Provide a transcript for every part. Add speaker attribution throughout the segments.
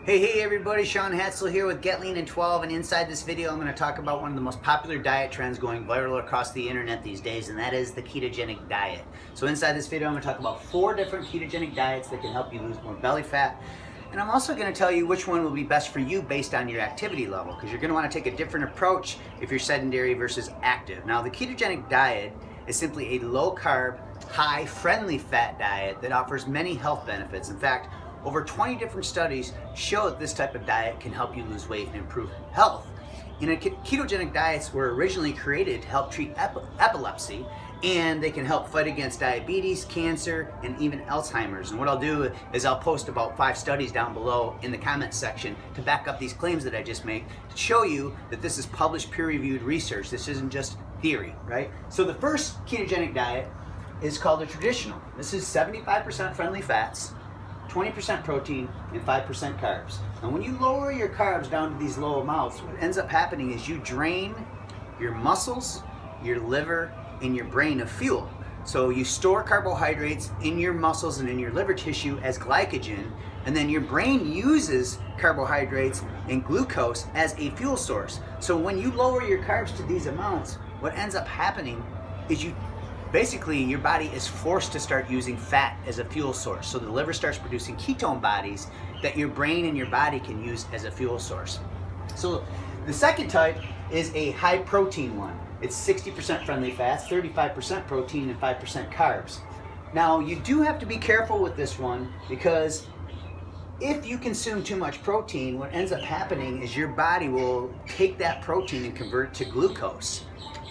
Speaker 1: Hey everybody, Sean Hatzel here with Get Lean in 12, and inside this video I'm going to talk about one of the most popular diet trends going viral across the internet these days, and that is the ketogenic diet. So inside this video I'm going to talk about 4 different ketogenic diets that can help you lose more belly fat, and I'm also going to tell you which one will be best for you based on your activity level, because you're going to want to take a different approach if you're sedentary versus active. Now the ketogenic diet is simply a low carb, high friendly fat diet that offers many health benefits. In fact, over 20 different studies show that this type of diet can help you lose weight and improve health. Ketogenic diets were originally created to help treat epilepsy, and they can help fight against diabetes, cancer, and even Alzheimer's. And what I'll do is I'll post about 5 studies down below in the comments section to back up these claims that I just made, to show you that this is published peer-reviewed research. This isn't just theory, right? So the first ketogenic diet is called a traditional. This is 75% friendly fats, 20% protein, and 5% carbs. Now when you lower your carbs down to these low amounts, what ends up happening is you drain your muscles, your liver, and your brain of fuel. So you store carbohydrates in your muscles and in your liver tissue as glycogen, and then your brain uses carbohydrates and glucose as a fuel source. So when you lower your carbs to these amounts, what ends up happening is basically your body is forced to start using fat as a fuel source. So the liver starts producing ketone bodies that your brain and your body can use as a fuel source. So the second type is a high protein one. It's 60% friendly fats, 35% protein, and 5% carbs. Now you do have to be careful with this one, because if you consume too much protein, what ends up happening is your body will take that protein and convert it to glucose.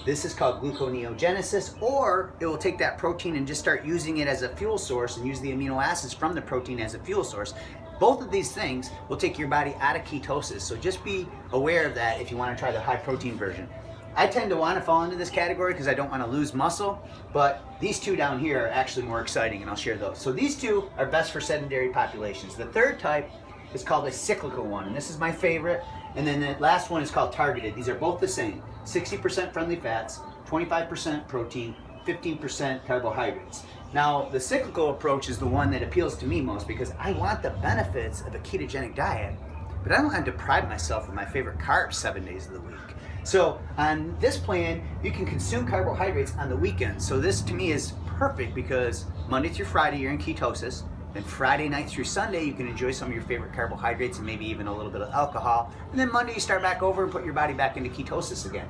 Speaker 1: This is called gluconeogenesis, or it will take that protein and just start using it as a fuel source and use the amino acids from the protein as a fuel source. Both of these things will take your body out of ketosis, so just be aware of that if you want to try the high protein version. I tend to want to fall into this category because I don't want to lose muscle, but these two down here are actually more exciting, and I'll share those. So these two are best for sedentary populations. The third type is called a cyclical one, and this is my favorite. And then the last one is called targeted. These are both the same. 60% friendly fats, 25% protein, 15% carbohydrates. Now, the cyclical approach is the one that appeals to me most, because I want the benefits of a ketogenic diet, but I don't want to deprive myself of my favorite carbs 7 days of the week. So on this plan, you can consume carbohydrates on the weekends. So this to me is perfect, because Monday through Friday you're in ketosis. Then Friday night through Sunday, you can enjoy some of your favorite carbohydrates and maybe even a little bit of alcohol. And then Monday, you start back over and put your body back into ketosis again.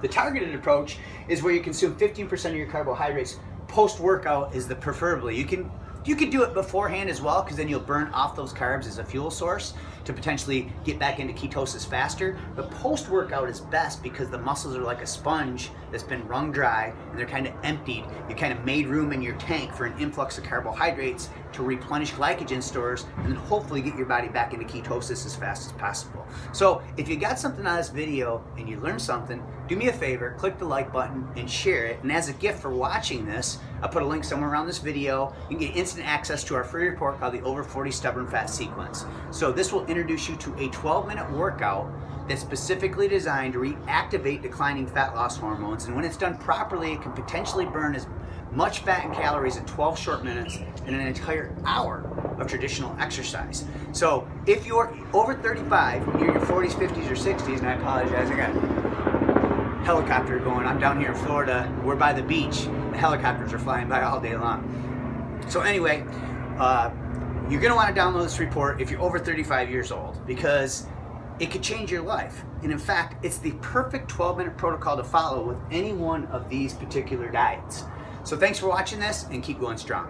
Speaker 1: The targeted approach is where you consume 15% of your carbohydrates. Post-workout is the preferably. You can do it beforehand as well, because then you'll burn off those carbs as a fuel source to potentially get back into ketosis faster. But post-workout is best, because the muscles are like a sponge that's been wrung dry and they're kind of emptied. You kind of made room in your tank for an influx of carbohydrates to replenish glycogen stores and then hopefully get your body back into ketosis as fast as possible. So if you got something out of this video and you learned something, do me a favor, click the like button and share it. And as a gift for watching this, I'll put a link somewhere around this video. You can get instant access to our free report called the Over 40 Stubborn Fat Sequence. So this will introduce you to a 12-minute workout that's specifically designed to reactivate declining fat loss hormones. And when it's done properly, it can potentially burn as much fat and calories in 12 short minutes in an entire hour of traditional exercise. So if you're over 35, you're in your 40s, 50s, or 60s, and I apologize, I got a helicopter going. I'm down here in Florida. We're by the beach. The helicopters are flying by all day long. So anyway, you're going to want to download this report if you're over 35 years old, because it could change your life. And in fact, it's the perfect 12-minute protocol to follow with any one of these particular diets. So thanks for watching this, and keep going strong.